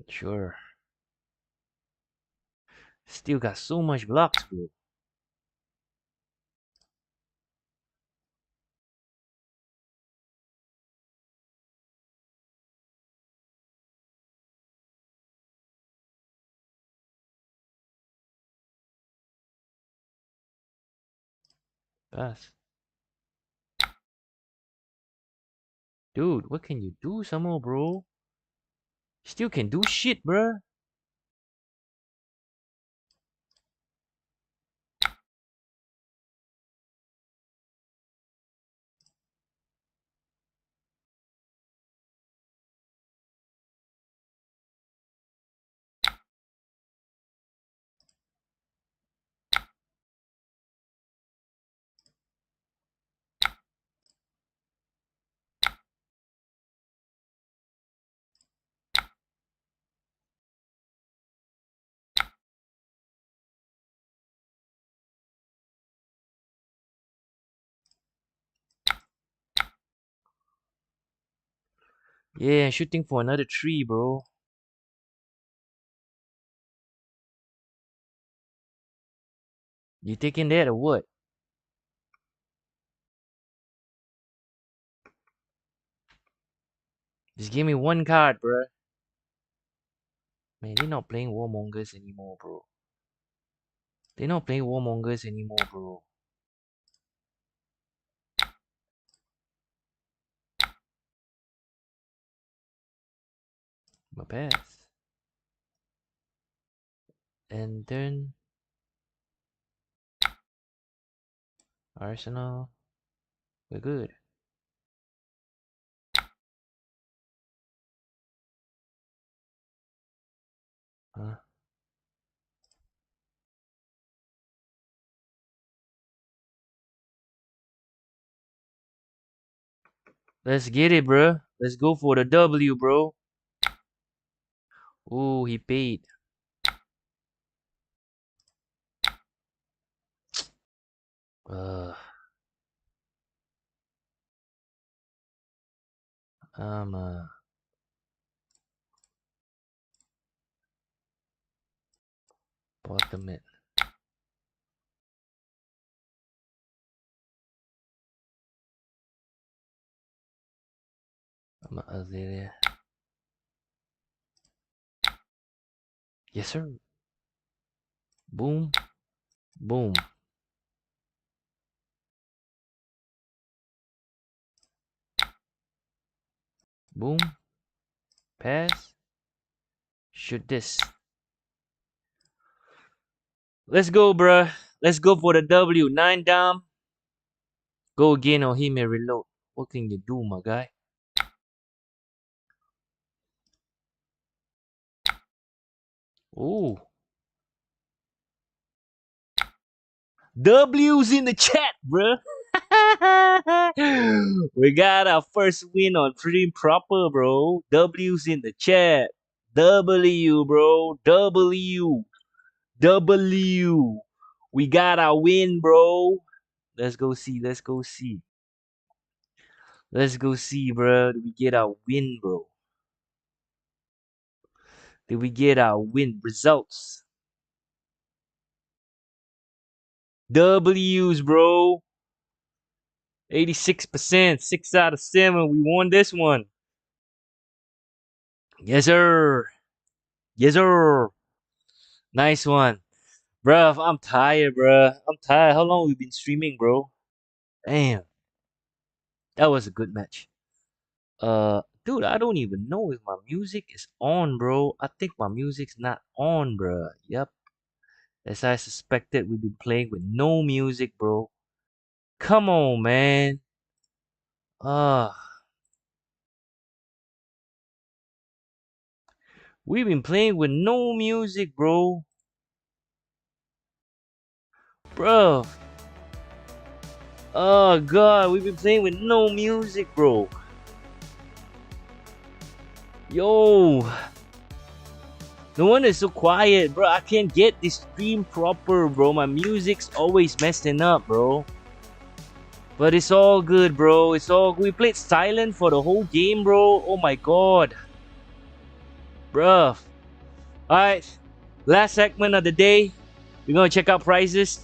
Sure. Still got so much blocks, bro. Pass. Dude, what can you do some more, bro? Still can do shit, bro. Yeah, shooting for another 3, bro. You taking that or what? Just give me one card, bruh. Man, they're not playing Warmongers anymore, bro. They're not playing Warmongers anymore, bro. My pass. And then Arsenal. We're good. Huh? Let's get it, bro. Let's go for the W, bro. Ooh, he paid. I'm bottom it. I'm Azalea. Yes, sir. Boom. Boom. Boom. Pass. Shoot this. Let's go, bruh. Let's go for the W. 9 down. Go again or he may reload. What can you do, my guy? Ooh. W's in the chat, bruh. We got our first win on Pretty Proper, bro. W's in the chat. W, bro. W. W. We got our win, bro. Let's go see. Let's go see. Let's go see, bro. Did we get our win, bro? Did we get our win results? W's, bro. 86%. 6 out of 7. We won this one. Yes, sir. Yes, sir. Nice one. Bruh, I'm tired, bruh. I'm tired. How long we been streaming, bro? Damn. That was a good match. Dude, I don't even know if my music is on, bro. I think my music's not on, bruh. Yep. As I suspected, we've been playing with no music, bro. Come on, man. We've been playing with no music, bro. Bro. Oh, God. We've been playing with no music, bro. Yo. No wonder it's so quiet, bro. I can't get this stream proper, bro. My music's always messing up, bro. But it's all good, bro. It's all good. We played silent for the whole game, bro. Oh my god. Bruh. Alright. Last segment of the day. We're gonna check out prices.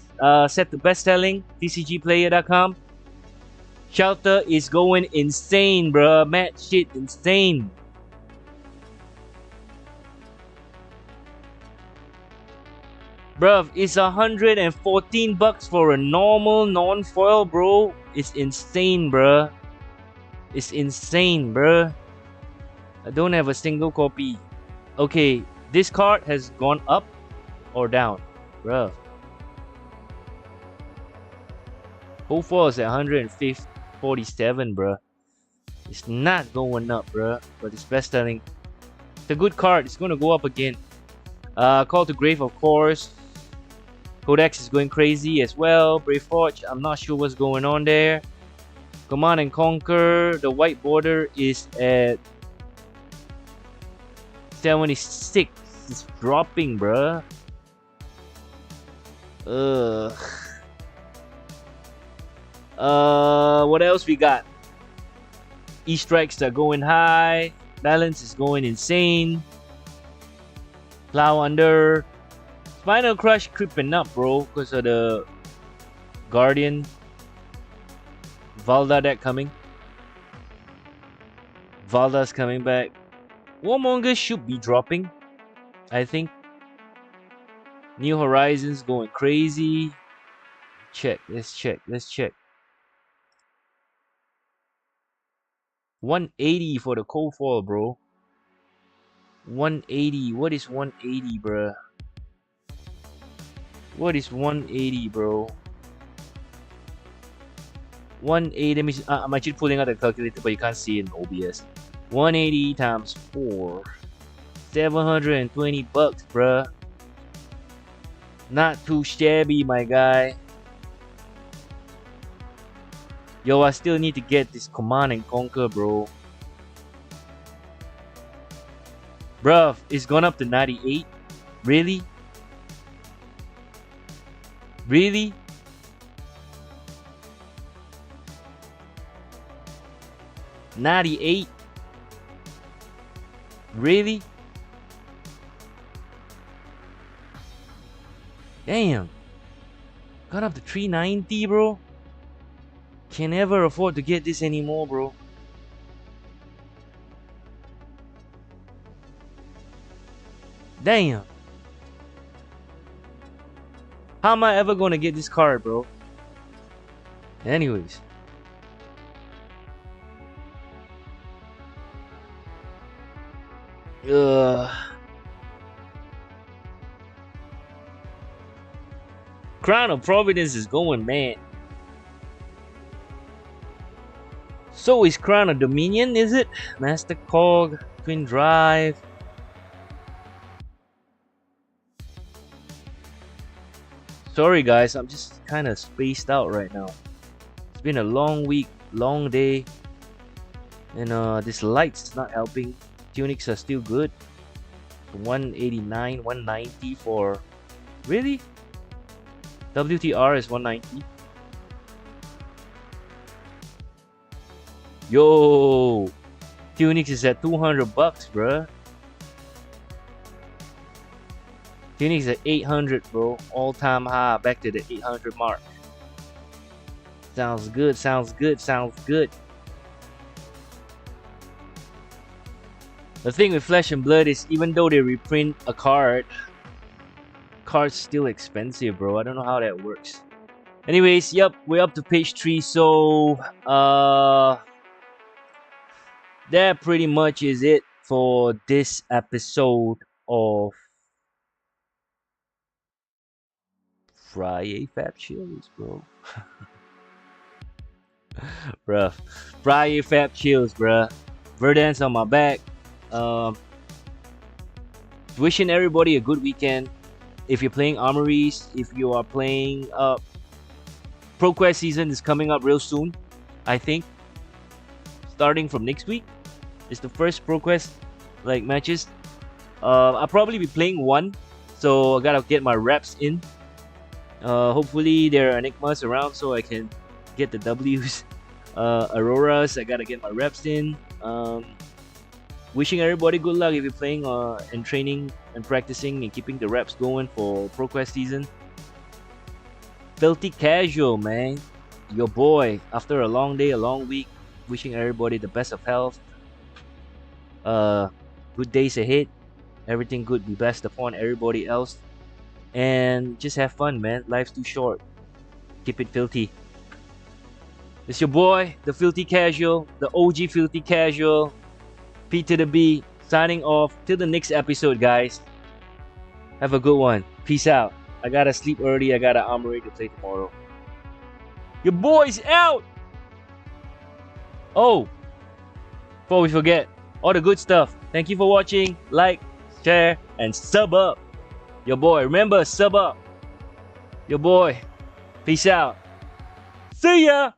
Set to best selling. TCGplayer.com. Shelter is going insane, bruh. Mad shit insane. Bruv, it's 114 bucks for a normal non-foil, bro. It's insane, bruh. It's insane, bruh. I don't have a single copy. Okay, this card has gone up or down, bruh. Whole foil is at 147, bruh. It's not going up, bruh. But it's best selling. It's a good card. It's gonna go up again. Call to Grave, of course. Codex is going crazy as well. Brave Forge, I'm not sure what's going on there. Command and Conquer, the white border is at 76. It's dropping, bruh. What else we got? E-strikes are going high. Balance is going insane. Plow under. Spinal Crush creeping up, bro, because of the Guardian. Valda deck coming. Valda's coming back. Warmonger should be dropping, I think. New Horizons going crazy. Check. Let's check. 180 for the cold fall, bro. 180. What is 180, bruh? What is 180, bro? 180. I'm actually pulling out the calculator, but you can't see it in OBS. 180 times 4. 720 bucks, bruh. Not too shabby, my guy. Yo, I still need to get this Command and Conquer, bro. Bruh, it's gone up to 98. Really? Really? $98? Really? Damn. Got up to $390, bro. Can never afford to get this anymore, bro. Damn. How am I ever gonna get this card, bro? Anyways. Crown of Providence is going, man. So is Crown of Dominion, is it? Master Cog, Twin Drive. Sorry guys, I'm just kind of spaced out right now. It's been a long week, long day. And this light's not helping. Tunics are still good. 189, 190 for... Really? WTR is 190. Yo! Tunics is at 200 bucks, bruh. Tunics at 800, bro. All-time high. Back to the 800 mark. Sounds good, sounds good, sounds good. The thing with Flesh and Blood is even though they reprint a card, card's still expensive, bro. I don't know how that works. Anyways, yep, we're up to page 3. So, that pretty much is it for this episode of FRIYAY FAB CHILLZ, bro. Bruh. FRIYAY FAB CHILLZ, bruh. Verdansk on my back. Wishing everybody a good weekend. If you're playing Armories, if you are playing ProQuest season is coming up real soon, I think. Starting from next week. It's the first ProQuest like matches. I'll probably be playing one, so I gotta get my reps in. Hopefully there are Enigmas around so I can get the W's. Auroras, I gotta get my reps in. Wishing everybody good luck if you're playing and training and practicing and keeping the reps going for ProQuest season. Filthy Casual, man. Your boy, after a long day, a long week. Wishing everybody the best of health. Good days ahead. Everything good be best upon everybody else. And just have fun, man. Life's too short. Keep it filthy. It's your boy, the Filthy Casual, the OG Filthy Casual. P to the B, signing off. Till the next episode, guys. Have a good one. Peace out. I gotta sleep early. I got an Armory to play tomorrow. Your boy's out! Oh, before we forget, all the good stuff. Thank you for watching. Like, share, and sub up. Your boy. Remember, sub up. Your boy. Peace out. See ya!